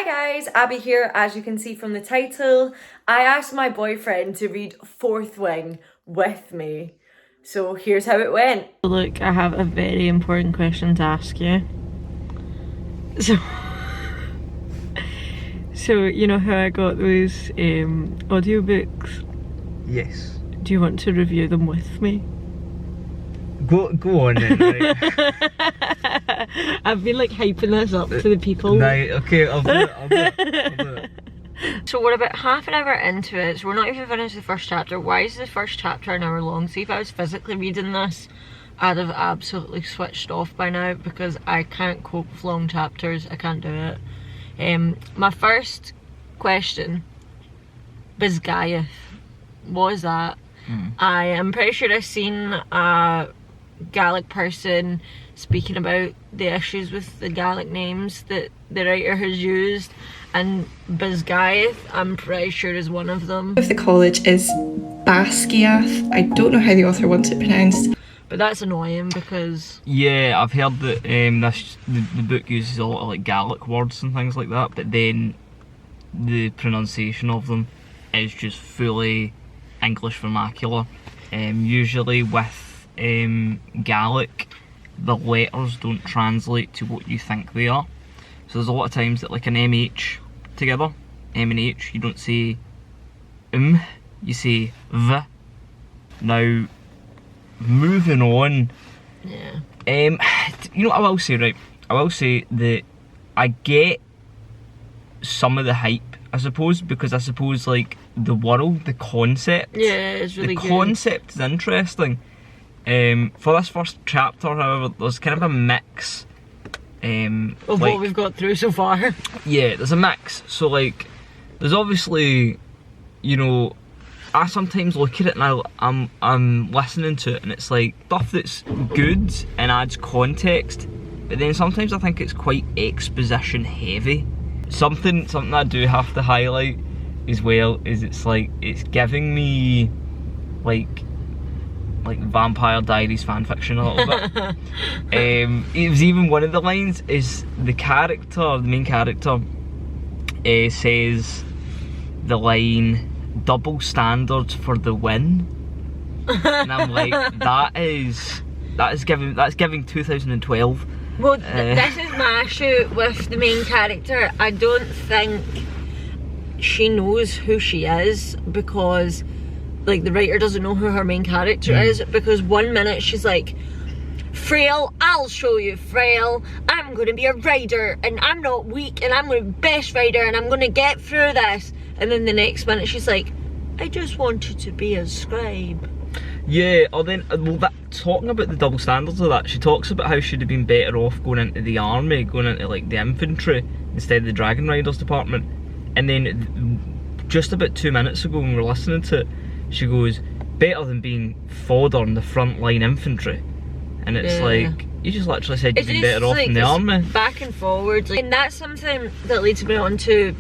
Hi guys, Abby here. As you can see from the title, I asked my boyfriend to read Fourth Wing with me. So here's how it went. Look, I have a very important question to ask you. So you know how I got those audiobooks? Yes. Do you want to review them with me? Go on then, right. I've been like hyping this up to the people. Right, okay, I'll do it. So we're about half an hour into it, so we're not even finished the first chapter. Why is the first chapter an hour long? See, if I was physically reading this, I'd have absolutely switched off by now because I can't cope with long chapters. I can't do it. My first question, Bisgayeth. What is that? I am pretty sure I've seen a Gaelic person speaking about the issues with the Gaelic names that the writer has used, and Bisgayeth, I'm pretty sure, is one of them. Of the college is Basquiath. I don't know how the author wants it pronounced. But that's annoying because... Yeah, I've heard that the book uses a lot of like Gaelic words and things like that, but then the pronunciation of them is just fully English vernacular. Usually with Gaelic, the letters don't translate to what you think they are. So there's a lot of times that like an MH together, M and H, you don't say you say V. Now, moving on. Yeah. You know what I will say, right? I will say that I get some of the hype, I suppose, because I suppose like the world, the concept. Yeah, it's really good. The concept is interesting. For this first chapter, however, there's kind of a mix. Of like, what we've got through so far. Yeah, there's a mix. So like, there's obviously, you know, I sometimes look at it and I'm listening to it and it's like stuff that's good and adds context, but then sometimes I think it's quite exposition heavy. Something I do have to highlight as well is it's like it's giving me like Vampire Diaries fanfiction a little bit. It was even one of the lines is the main character says the line double standards for the win, and I'm like that's giving 2012. Well, this is my issue with the main character. I don't think she knows who she is because like the writer doesn't know who her main character is, because one minute she's like, Frail, I'll show you, Frail, I'm going to be a rider and I'm not weak and I'm going to be best rider and I'm going to get through this, and then the next minute she's like, I just wanted to be a scribe. Yeah, or then, talking about the double standards of that, she talks about how she'd have been better off going into the army, going into like the infantry instead of the Dragon Riders department. And then just about 2 minutes ago when we were listening to it, she goes, better than being fodder in the front line infantry. And it's like, you just literally said you'd be better off in the army. Back and forward, and that's something that leads me on to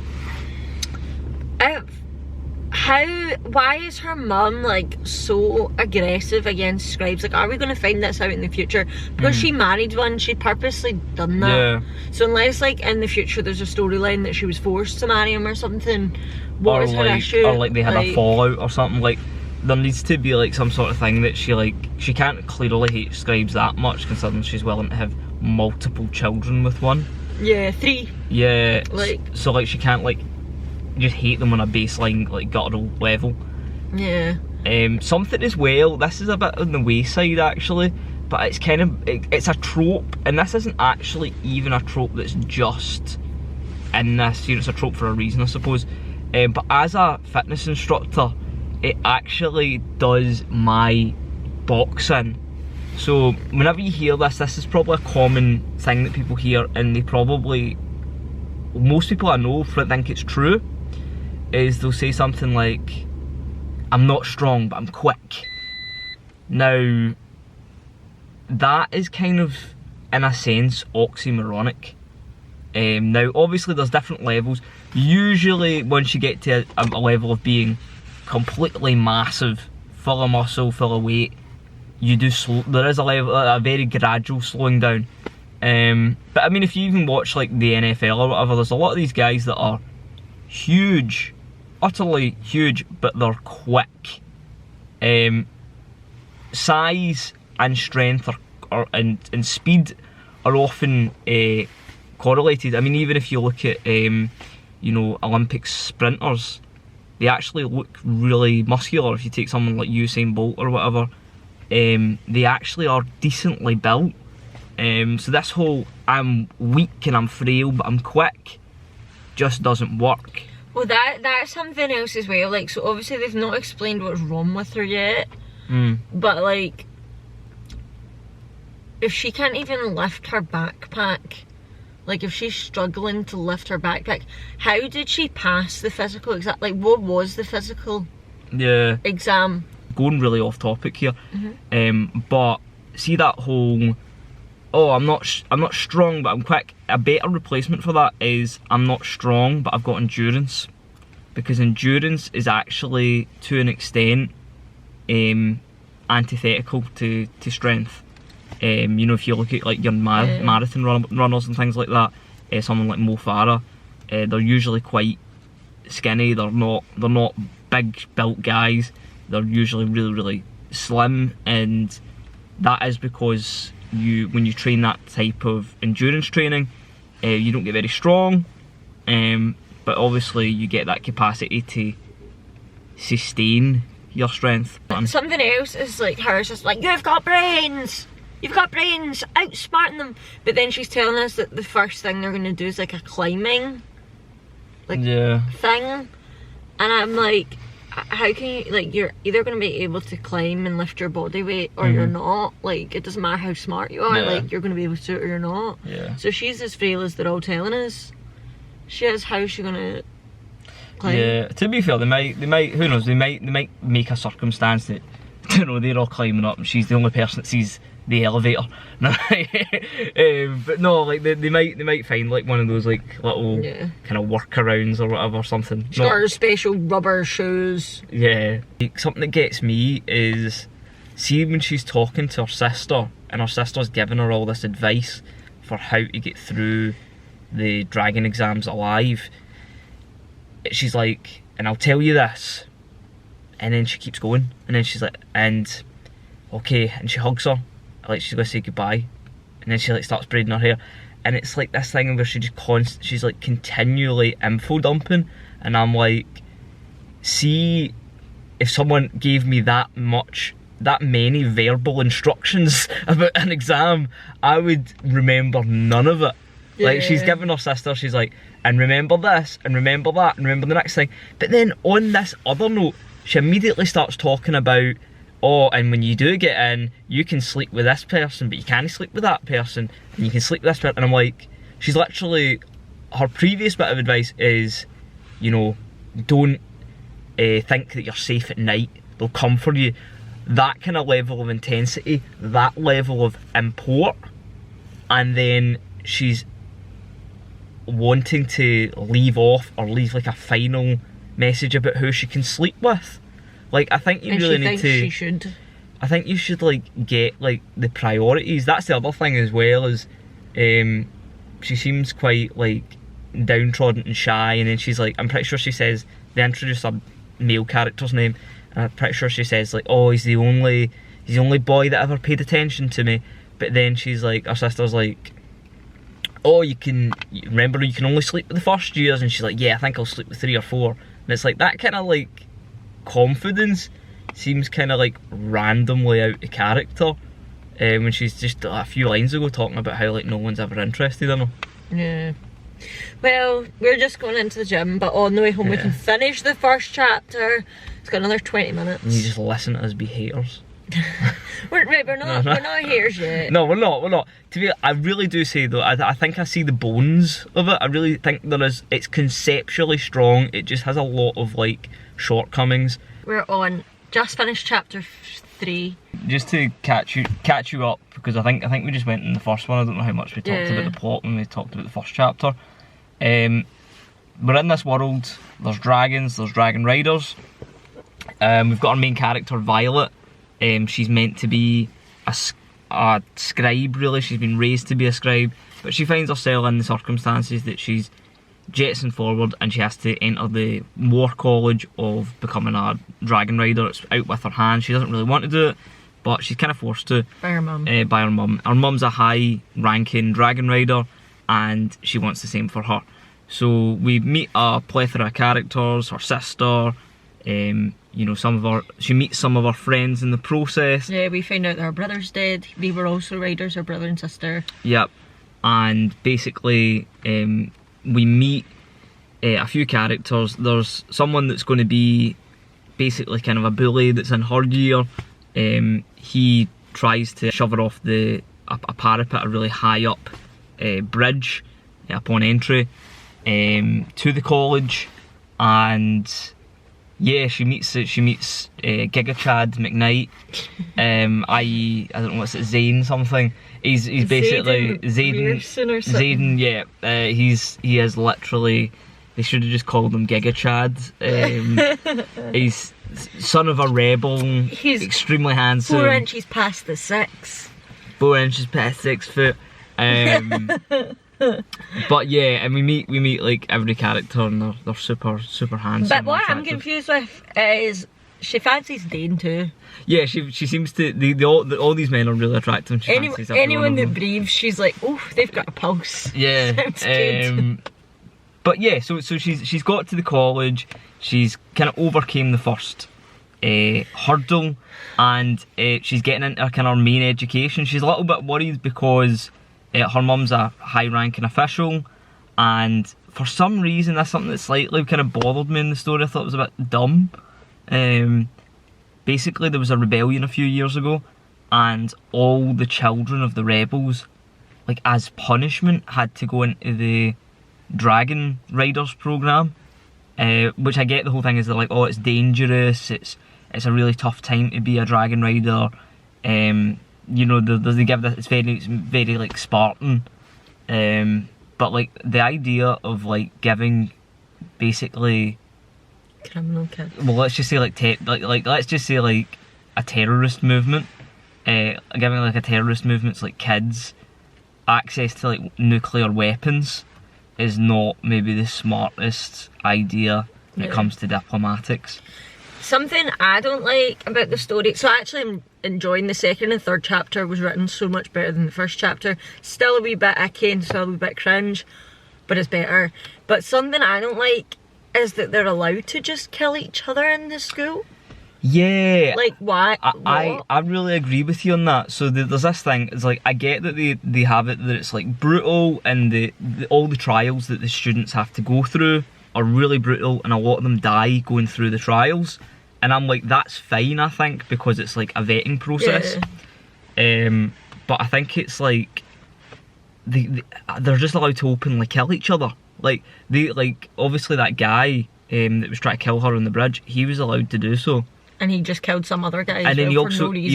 why is her mum like so aggressive against scribes? Like, are we going to find this out in the future? Because she married one, she'd purposely done that. Yeah. So unless like in the future there's a storyline that she was forced to marry him or something, what is her issue? Or like they had a fallout or something. Like there needs to be like some sort of thing that she can't clearly hate scribes that much, considering she's willing to have multiple children with one. Yeah, 3. Yeah. Like so like she can't like just hate them on a baseline like guttural level. Yeah. Something as well, this is a bit on the wayside actually, but it's kind of it's a trope, and this isn't actually even a trope that's just in this, you know, it's a trope for a reason I suppose. But as a fitness instructor, it actually does my boxing. So whenever you hear this is probably a common thing that people hear, and most people I know think it's true, is they'll say something like, I'm not strong but I'm quick. Now that is kind of in a sense oxymoronic. Now obviously there's different levels. Usually once you get to a level of being completely massive, full of muscle, full of weight, you do there is a very gradual slowing down. But I mean, if you even watch like the NFL or whatever, there's a lot of these guys that are huge, utterly huge, but they're quick. Size and strength and speed are often correlated. I mean, even if you look at Olympic sprinters, they actually look really muscular. If you take someone like Usain Bolt or whatever, they actually are decently built. So this whole I'm weak and I'm frail but I'm quick just doesn't work. Well, that's something else as well. Like, so obviously they've not explained what's wrong with her yet. But like, if she can't even lift her backpack, like if she's struggling to lift her backpack, how did she pass the physical exam? Like, what was the physical exam? Going really off topic here, but see that whole, oh, I'm not strong but I'm quick. A better replacement for that is I'm not strong but I've got endurance, because endurance is actually to an extent antithetical to strength. If you look at like your marathon runners and things like that, someone like Mo Farah, they're usually quite skinny. They're not big built guys. They're usually really slim, and that is because when you train that type of endurance training, you don't get very strong, but obviously you get that capacity to sustain your strength. Something else is like her, just like, you've got brains, outsmarting them. But then she's telling us that the first thing they're going to do is like a climbing thing, and I'm like, how can you, like, you're either going to be able to climb and lift your body weight or you're not. Like, it doesn't matter how smart you are, like, you're going to be able to or you're not. So she's as frail as they're all telling us she is. How's she going to climb? Yeah, to be fair, they might, who knows, they might make a circumstance that, they're all climbing up and she's the only person that sees the elevator. No, but no, like they might find like one of those like little kind of workarounds or whatever, something. She's got her special rubber shoes. Yeah. Something that gets me is, see when she's talking to her sister and her sister's giving her all this advice for how to get through the dragon exams alive. She's like, and I'll tell you this, and then she keeps going, and then she's like, and okay, and she hugs her like she's going to say goodbye, and then she like starts braiding her hair, and it's like this thing where she's like continually info dumping, and I'm like, see, if someone gave me that many verbal instructions about an exam, I would remember none of it. Like, she's giving her sister, she's like, and remember this, and remember that, and remember the next thing. But then on this other note, she immediately starts talking about, oh, and when you do get in, you can sleep with this person, but you can't sleep with that person, and you can sleep with this person. And I'm like, she's literally, her previous bit of advice is, don't think that you're safe at night. They'll come for you. That kind of level of intensity, that level of import, and then she's wanting to leave off or leave like a final message about who she can sleep with. Like, I think you really need to. She should. I think you should like get like the priorities. That's the other thing as well, is she seems quite like downtrodden and shy, and then she's like, I'm pretty sure she says, they introduce a male character's name, and I'm pretty sure she says like, oh, he's the only boy that ever paid attention to me. But then she's like, her sister's like, oh, you can only sleep with the first years, and she's like, yeah, I think I'll sleep with 3 or 4. And it's like, that kind of like confidence seems kind of like randomly out of character when she's just a few lines ago talking about how like no one's ever interested in her. Yeah. Well, we're just going into the gym, but on the way home we can finish the first chapter. It's got another 20 minutes. And you just listen to us be haters. we're not haters yet. No, we're not. To be, I really do say though, I think I see the bones of it. I really think it's conceptually strong. It just has a lot of like shortcomings. We're on, just finished chapter 3. Just to catch you up, because I think we just went in the first one. I don't know how much we talked about the plot when we talked about the first chapter. We're in this world. There's dragons. There's dragon riders. We've got our main character Violet. She's meant to be a scribe really, she's been raised to be a scribe, but she finds herself in the circumstances that she's jetson forward and she has to enter the war college of becoming a dragon rider. It's out with her hand, she doesn't really want to do it, but she's kind of forced to. By her mum. By her mum. Her mum's a high ranking dragon rider and she wants the same for her. So we meet a plethora of characters, her sister, you know, she meets some of her friends in the process. Yeah, we find out that her brother's dead. They were also riders, her brother and sister. Yep. And basically, we meet a few characters. There's someone that's going to be basically kind of a bully that's in her year. He tries to shove her off a parapet, a really high up bridge upon entry to the college, and yeah, she meets Giga Chad McKnight, i.e. I don't know what's it, Zane something. He's basically Zayden, yeah. He is literally, they should have just called him Giga Chad. He's son of a rebel. He's extremely handsome. 4 inches past the 6. 4 inches past 6 foot. But yeah, and we meet like every character, and they're super handsome. But what I'm confused with is she fancies Dane too. Yeah, she seems to. All these men are really attractive. Anyone that breathes, she's like, oh, they've got a pulse. Yeah. Sounds good. But yeah, so she's got to the college. She's kind of overcame the first hurdle, and she's getting into kind of her main education. She's a little bit worried because her mum's a high-ranking official, and for some reason that's something that slightly kind of bothered me in the story. I thought it was a bit dumb. Basically there was a rebellion a few years ago, and all the children of the rebels, like as punishment, had to go into the Dragon Riders program, which I get the whole thing is they're like, oh, it's dangerous, it's a really tough time to be a Dragon Rider. You know, they give that it's very like Spartan, but like the idea of like giving basically criminal kids. Well, let's just say let's just say like a terrorist movement, giving like a terrorist movement's like kids access to like nuclear weapons is not maybe the smartest idea when it comes to diplomatics. Something I don't like about the story, so actually I'm enjoying the second and third chapter, was written so much better than the first chapter. Still a wee bit icky and still a wee bit cringe, but it's better. But something I don't like is that they're allowed to just kill each other in the school. Yeah. Like, why? I really agree with you on that. So there's this thing, it's like, I get that they have it that it's like brutal, and all the trials that the students have to go through are really brutal, and a lot of them die going through the trials. And I'm like, that's fine, I think, because it's like a vetting process. Yeah. But I think it's like they're just allowed to openly kill each other. Like obviously that guy that was trying to kill her on the bridge, he was allowed to do so. And he just killed some other guy. And then he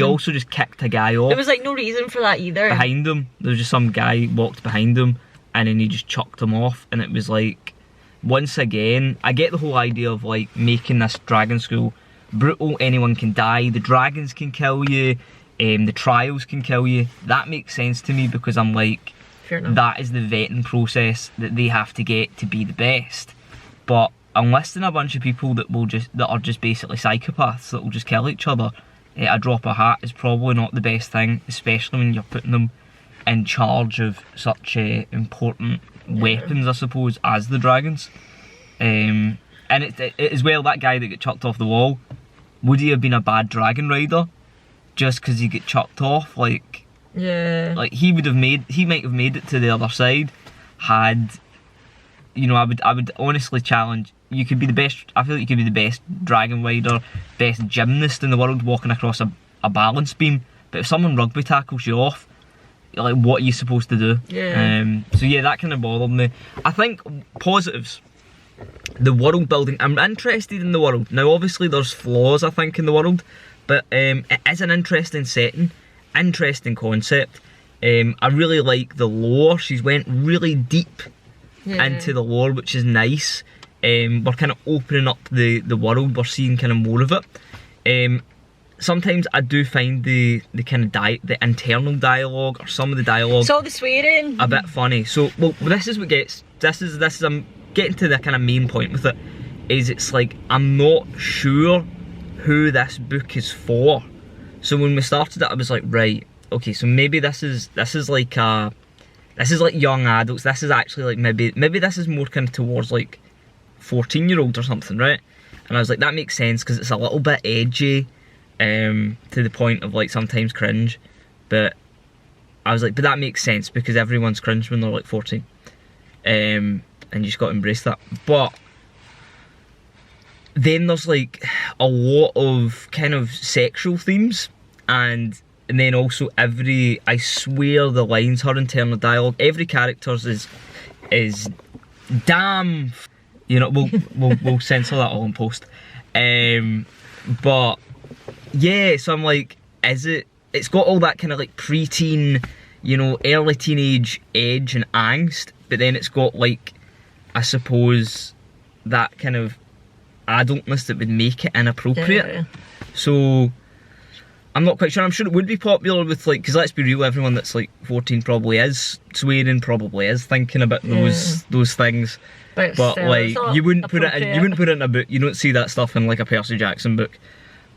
also just kicked a guy off. There was like no reason for that either. Behind him, there was just some guy walked behind him, and then he just chucked him off. And it was like, once again, I get the whole idea of like making this dragon school brutal. Anyone can die. The dragons can kill you. The trials can kill you. That makes sense to me, because I'm like, fair enough. That is the vetting process that they have to get to be the best. But enlisting a bunch of people that are just basically psychopaths that will just kill each other at a drop of a hat is probably not the best thing, especially when you're putting them in charge of such important weapons, I suppose, as the dragons. And it as well, that guy that got chucked off the wall, would he have been a bad dragon rider just because he get chucked off? Like, yeah, like he might have made it to the other side had, you know, I would honestly challenge, you could be the best, I feel like you could be the best dragon rider, best gymnast in the world walking across a balance beam, but if someone rugby tackles you off, like, what are you supposed to do? Yeah. So yeah, that kind of bothered me. I think positives, the world building, I'm interested in the world. Now obviously there's flaws, I think, in the world, but it is an interesting setting, interesting concept. I really like the lore. She's went really deep into the lore, which is nice. We're kind of opening up the world, we're seeing kind of more of it. sometimes I do find the kind of the internal dialogue or some of the dialogue It's all the swearing. a bit funny. So, well, this is I'm getting to the kind of main point with it, is it's like, I'm not sure who this book is for. So when we started it, I was like, right, okay, so maybe this is like young adults. This is actually like, maybe this is more kind of towards like 14-year-olds or something, right? And I was like, that makes sense, because it's a little bit edgy, to the point of like sometimes cringe. But I was like, but that makes sense, because everyone's cringe when they're like 14. And you just got to embrace that. But then there's like a lot of kind of sexual themes, and then also I swear the lines, her internal dialogue, every character's is damn, you know, we'll censor that all in post. But yeah, so I'm like, it's got all that kind of like preteen, you know, early teenage edge and angst, but then it's got like, I suppose, that kind of adultness that would make it inappropriate. Yeah. So I'm not quite sure. I'm sure it would be popular with, like, because let's be real, everyone that's like 14 probably is swearing, probably is thinking about those things. But still, like, you wouldn't put it in a book. You don't see that stuff in like a Percy Jackson book.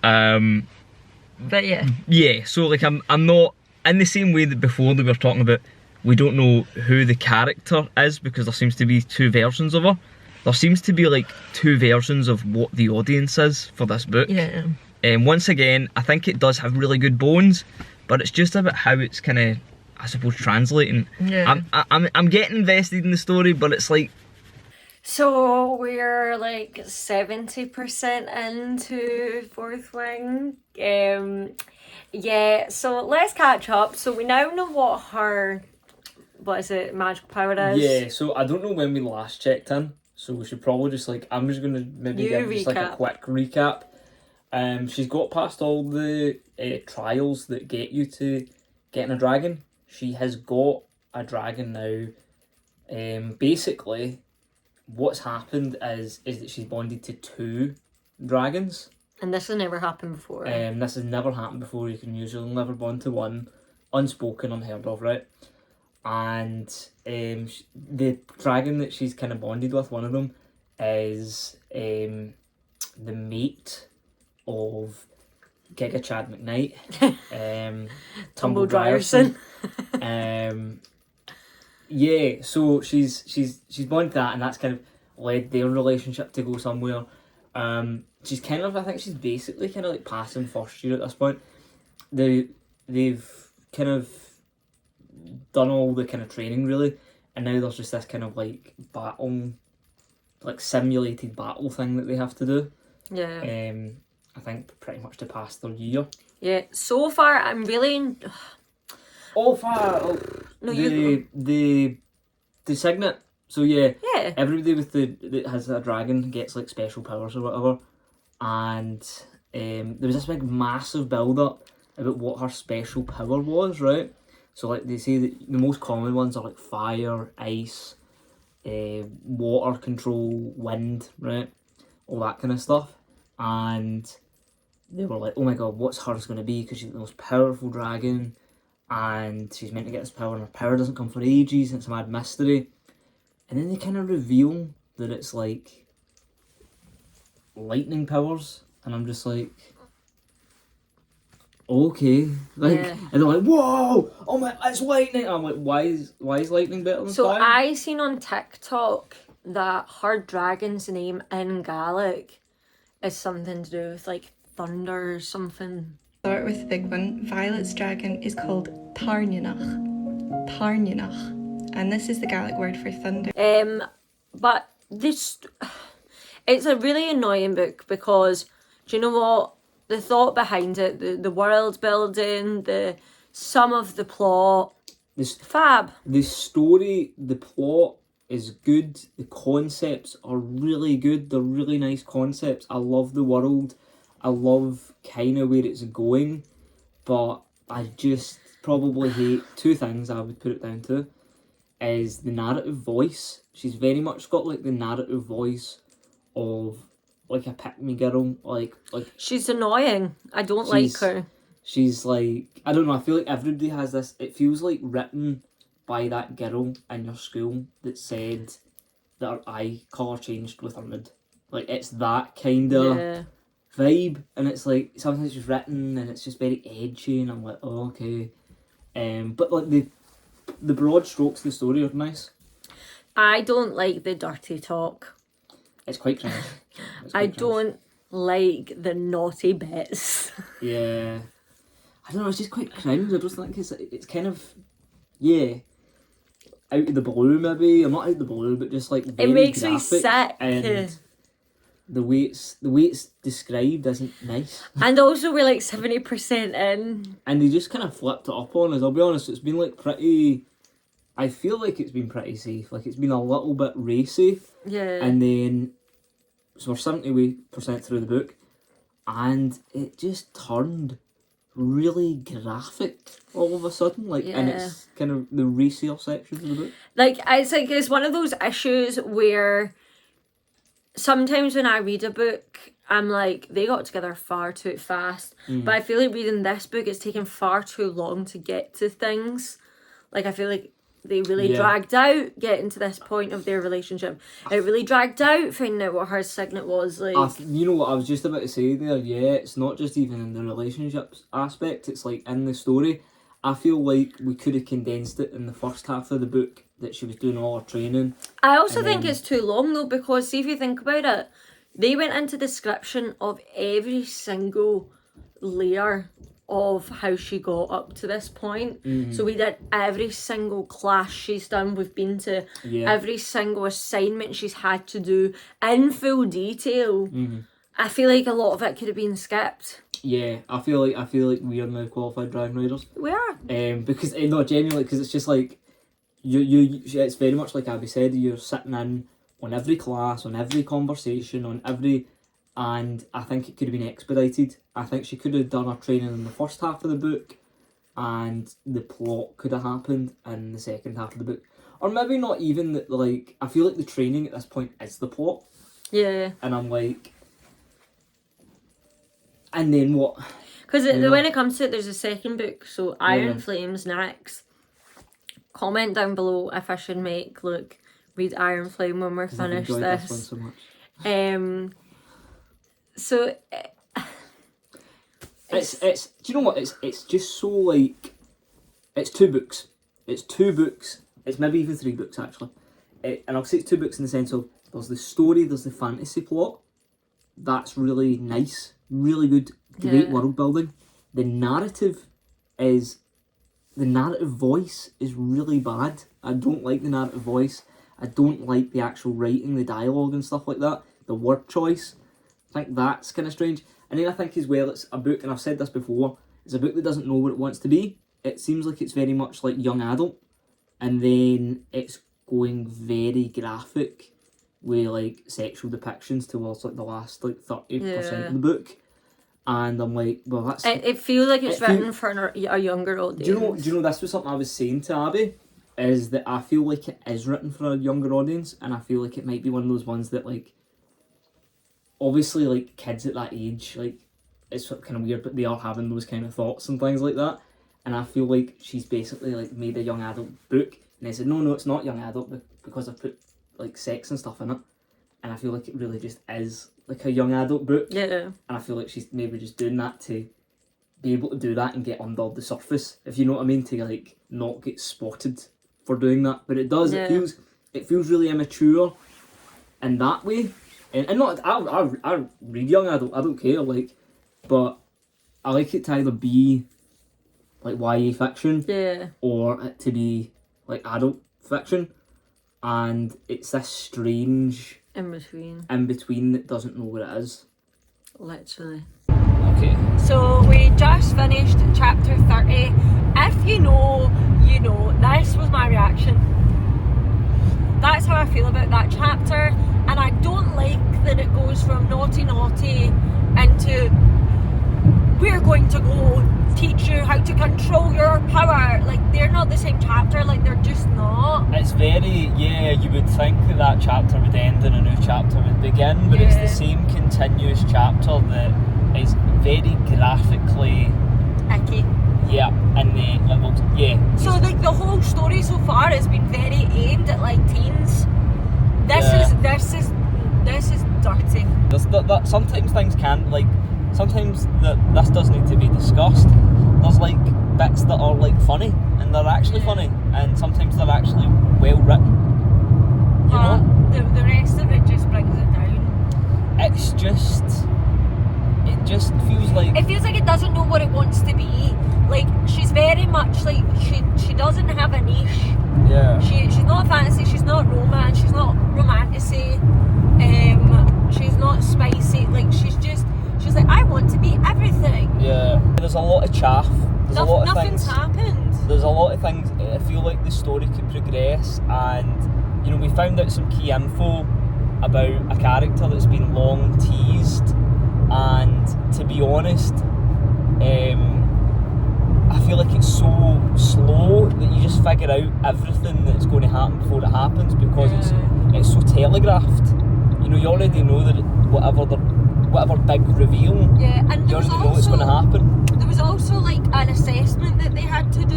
But yeah. Yeah, so like I'm not in the same way that before they were talking about, we don't know who the character is because there seems to be two versions of her. There seems to be like two versions of what the audience is for this book. Yeah. Once again, I think it does have really good bones, but it's just about how it's kind of, I suppose, translating. Yeah. I'm getting invested in the story, but it's like. So we're like 70% into Fourth Wing. Yeah, so let's catch up. So we now know what her, what is it, magical power is? Yeah, so I don't know when we last checked in, so we should probably just like, I'm just going to maybe give just like a quick recap. She's got past all the trials that get you to getting a dragon. She has got a dragon now. Basically, what's happened is that she's bonded to 2 dragons. And this has never happened before. This has never happened before. You can usually never bond to one. Unspoken, unheard of, right? And the dragon that she's kind of bonded with, one of them, is the mate of Giga Chad McKnight, Tumble Dryerson. Yeah, so she's bonded that, and that's kind of led their relationship to go somewhere. She's kind of, I think she's basically kind of like passing first year at this point. They've kind of done all the kind of training really, and now there's just this kind of like battle, like simulated battle thing that they have to do. Yeah. I think pretty much to pass their year. Yeah. So far, I'm really. No, the signet. So yeah. Yeah. Everybody that has a dragon gets like special powers or whatever, and there was this big massive build up about what her special power was, right? So like they say that the most common ones are like fire, ice, water control, wind, right? All that kind of stuff. And they were like, oh my god, what's hers going to be? Because she's the most powerful dragon, and she's meant to get this power, and her power doesn't come for ages, and it's a mad mystery. And then they kind of reveal that it's like lightning powers, and I'm just like, okay, like, yeah. And they're like, whoa, oh my, it's lightning. And I'm like, why is lightning better than fire? So I seen on TikTok that her dragon's name in Gaelic is something to do with like thunder or something. Start with the big one. Violet's dragon is called Tarnianach. Tarnianach. And this is the Gaelic word for thunder. But this, it's a really annoying book because, do you know what? The thought behind it, the world building, some of the plot, fab. The story, the plot is good. The concepts are really good. They're really nice concepts. I love the world. I love kind of where it's going. But I just probably hate 2 things I would put it down to. Is the narrative voice. She's very much got like the narrative voice of like a pick-me girl, like she's annoying. I don't like her. She's like, I don't know, I feel like everybody has this, it feels like written by that girl in your school that said that her eye colour changed with her mood. Like, it's that kind of vibe, and it's like, sometimes it's just written and it's just very edgy, and I'm like, oh, okay. But like the broad strokes of the story are nice. I don't like the dirty talk. It's quite cringe. I don't like the naughty bits. Yeah. I don't know, it's just quite cringe. I just think it's kind of, yeah, out of the blue maybe. I'm not out of the blue, but just like very it makes graphic, me sick. And the way it's described isn't nice. And also we're like 70% in. And they just kind of flipped it up on us. I'll be honest, it's been like pretty, I feel like it's been pretty safe. Like, it's been a little bit racy. Yeah. And then, so we're 70% through the book, and it just turned really graphic all of a sudden. Like, and it's kind of the racier sections of the book. Like, it's one of those issues where sometimes when I read a book, I'm like, they got together far too fast. But I feel like reading this book, it's taken far too long to get to things. Like, I feel like they really dragged out getting to this point of their relationship. It really dragged out finding out what her signet was. Like, you know what I was just about to say there, yeah, it's not just even in the relationships aspect, it's like in the story. I feel like we could have condensed it in the first half of the book, that she was doing all her training. I also think it's too long though, because see, if you think about it, they went into description of every single layer of how she got up to this point. So we did every single class she's done, we've been to every single assignment she's had to do in full detail. I feel like a lot of it could have been skipped. Yeah, I feel like we are now qualified driving riders. We are. Because no, genuinely, because it's just like you it's very much like Abby said, you're sitting in on every class, on every conversation, on every, and I think it could have been expedited. I think she could have done her training in the first half of the book, and the plot could have happened in the second half of the book. Or maybe not even that, like, I feel like the training at this point is the plot. Yeah. And I'm like, and then what? Because when it comes to it, there's a second book, so Iron Flames next. Comment down below if I should make Luke read Iron Flame when we're finished this. This one so much. So it's do you know what, it's just so like, it's two books. It's maybe even three books actually. And I'll say it's two books in the sense of there's the story, there's the fantasy plot. That's really nice, really good, great world building. The narrative voice is really bad. I don't like the narrative voice. I don't like the actual writing, the dialogue and stuff like that. The word choice, I think that's kind of strange. And then I think as well, it's a book, and I've said this before, it's a book that doesn't know what it wants to be. It seems like it's very much like young adult, and then it's going very graphic with like sexual depictions towards like the last like 30% of the book. And I'm like, well, that's... It feels like it's written for a younger audience. Do you know, this was something I was saying to Abby, is that I feel like it is written for a younger audience, and I feel like it might be one of those ones that, like, obviously, like, kids at that age, like, it's kind of weird, but they are having those kind of thoughts and things like that. And I feel like she's basically, like, made a young adult book, and they said, no, it's not young adult, because I've put, like, sex and stuff in it. And I feel like it really just is, like, a young adult book. Yeah. And I feel like she's maybe just doing that to be able to do that and get under the surface, if you know what I mean, to, like, not get spotted for doing that. But it does, it feels really immature in that way. And not, I read young adult, I don't care, like, but I like it to either be, like, YA fiction, or it to be, like, adult fiction. And it's this strange in between that doesn't know what it is. Literally. Okay. So we just finished chapter 30. If you know, you know. This was my reaction. That's how I feel about that chapter, and I don't like that it goes from naughty into we're going to go teach you how to control your power. Like, they're not the same chapter, like they're just not. It's very, yeah, you would think that chapter would end and a new chapter would begin, but it's the same continuous chapter that is very graphically Icky. yeah, and So like the whole story so far has been very aimed at like teens. This is dirty. There's that sometimes things can, like, sometimes this does need to be discussed. There's like bits that are like funny and they're actually funny, and sometimes they're actually well written, you know? The rest of it just brings it down. It just feels like It doesn't know what it wants to be. Like, she's very much like she doesn't have a niche. yeah, She's not fantasy, she's not romance, she's not romanticy, she's not spicy, like she's like, I want to be everything. yeah. There's a lot of chaff. There's a lot of Nothing's things. happened. There's a lot of things. I feel like the story could progress, and you know, we found out some key info about a character that's been long teased, and to be honest, I feel like it's so slow that you just figure out everything that's going to happen before it happens, because it's so telegraphed. You know, you already know that whatever big reveal, and you already know it's going to happen. There was also like an assessment that they had to do,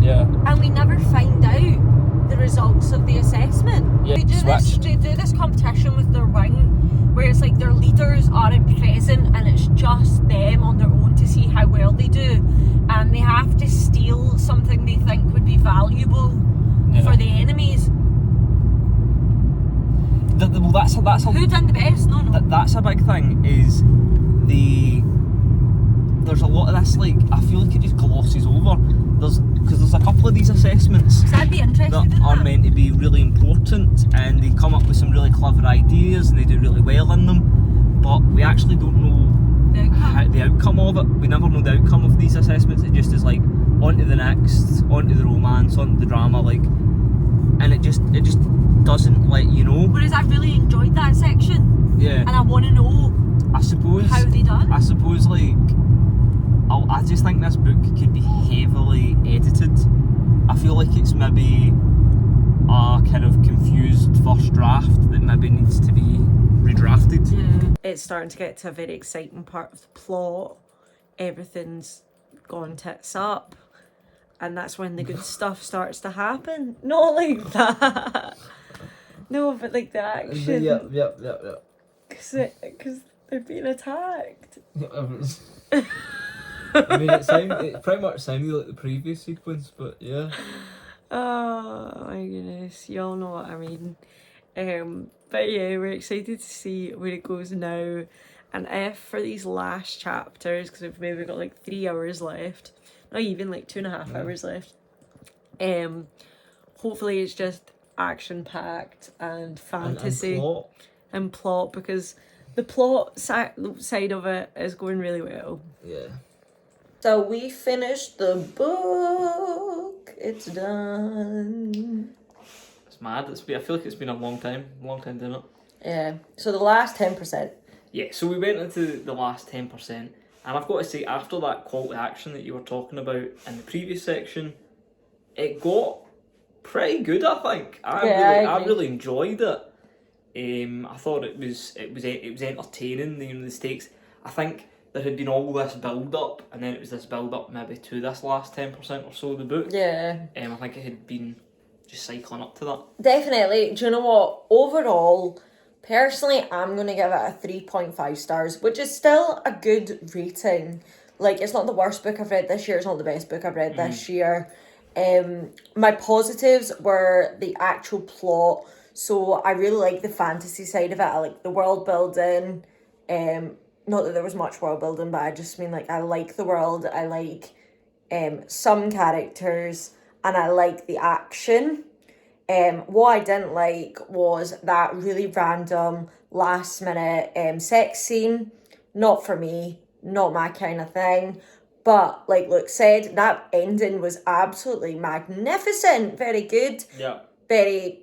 Yeah. and we never find out the results of the assessment. Yeah, They do this competition with their wing, where it's like their leaders aren't present and it's just them on their own to see how well they do, and they have to steal something they think would be valuable for the enemies. Well, that's a Who done the best? No. That's a big thing. Is there's a lot of this, like, I feel like it just glosses over. Because there's a couple of these assessments So I'd be interested that in are that. meant to be really important, and they come up with some really clever ideas and they do really well in them, but we actually don't know the outcome of it. We never know the outcome of these assessments. It just is like, on to the next, on to the romance, on to the drama, like, and it just doesn't let you know. Whereas I really enjoyed that section, Yeah. and I want to know I suppose how they done. I suppose, like, I just think this book could be heavily edited. I feel like it's maybe a kind of confused first draft that maybe needs to be redrafted. Yeah. It's starting to get to a very exciting part of the plot. Everything's gone tits up, and that's when the good stuff starts to happen. Not like that. No, but like the action. Yep. Because they're being attacked. I mean, it pretty much sounded like the previous sequence, but yeah. Oh my goodness, you all know what I mean. But yeah, we're excited to see where it goes now, and if for these last chapters, because we've maybe got like 3 hours left, not even, like 2.5 hours left. Hopefully it's just action packed and fantasy and plot. plot, because the plot side of it is going really well. Yeah. So we finished the book. It's done. It's mad. I feel like it's been a long time doing it. Yeah. So the last 10%. Yeah, so we went into the last 10%, and I've got to say, after that call to action that you were talking about in the previous section, it got pretty good, I think. I really enjoyed it. I thought it was entertaining, the stakes. I think there had been all this build up, and then it was this build up maybe to this last 10% or so of the book. Yeah. I think it had been just cycling up to that. Definitely. Do you know what? Overall, personally, I'm going to give it a 3.5 stars, which is still a good rating. Like, it's not the worst book I've read this year. It's not the best book I've read this year. My positives were the actual plot. So I really like the fantasy side of it. I like the world building. Not that there was much world building, but I just mean, like, I like the world. I like some characters, and I like the action. What I didn't like was that really random last minute sex scene. Not for me, not my kind of thing. But like Luke said, that ending was absolutely magnificent. Very good. Yeah. Very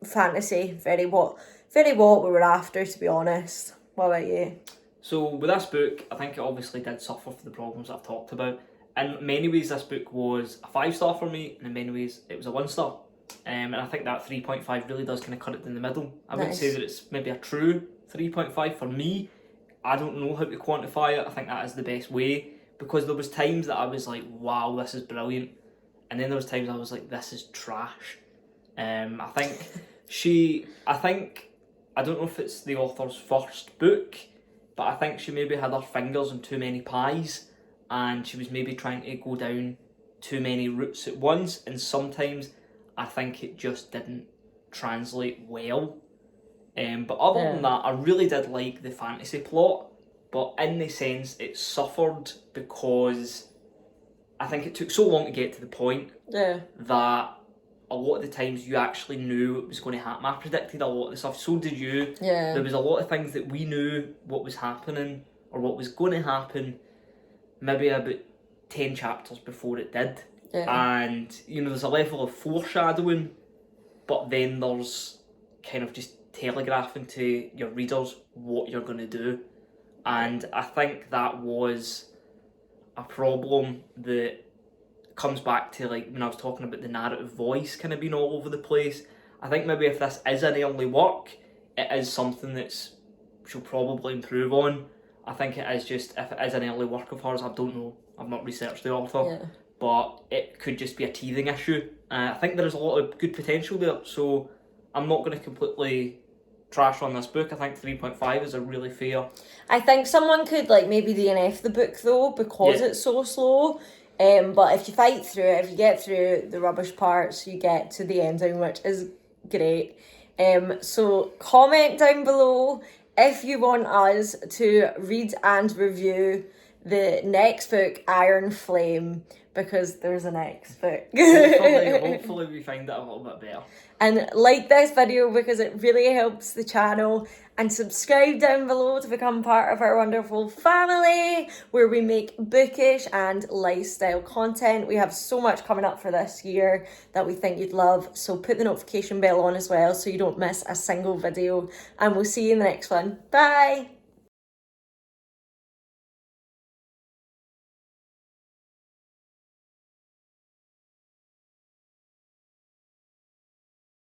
fantasy. Very what we were after, to be honest. What about you? So with this book, I think it obviously did suffer for the problems I've talked about. in many ways this book was a 5-star for me, and in many ways it was a 1-star. And I think that 3.5 really does kind of cut it in the middle. I wouldn't say that it's maybe a true 3.5 for me. I don't know how to quantify it. I think that is the best way, because there was times that I was like, wow, this is brilliant, and then there was times I was like, this is trash. I don't know if it's the author's first book, but I think she maybe had her fingers in too many pies, and she was maybe trying to go down too many routes at once, and sometimes I think it just didn't translate well. But other than that, I really did like the fantasy plot, but in the sense it suffered because I think it took so long to get to the point that a lot of the times you actually knew it was going to happen. I predicted a lot of the stuff, so did you. Yeah. There was a lot of things that we knew what was happening or what was going to happen maybe about 10 chapters before it did. Yeah. And, you know, there's a level of foreshadowing, but then there's kind of just telegraphing to your readers what you're going to do. And I think that was a problem that comes back to, like, when I was talking about the narrative voice kind of being all over the place. I think maybe if this is an early work, it is something that's she'll probably improve on. I think it is just, if it is an early work of hers, I don't know, I've not researched the author, but it could just be a teething issue. I think there is a lot of good potential there, so I'm not going to completely trash on this book. I think 3.5 is a really fair. I think someone could like maybe DNF the book though, because it's so slow. But if you fight through it, if you get through the rubbish parts, you get to the ending, which is great. So comment down below if you want us to read and review the next book, Iron Flame, because there's a next book. Hopefully we find it a little bit better. And like this video because it really helps the channel, and subscribe down below to become part of our wonderful family where we make bookish and lifestyle content. We have so much coming up for this year that we think you'd love, so put the notification bell on as well so you don't miss a single video, and we'll see you in the next one. Bye!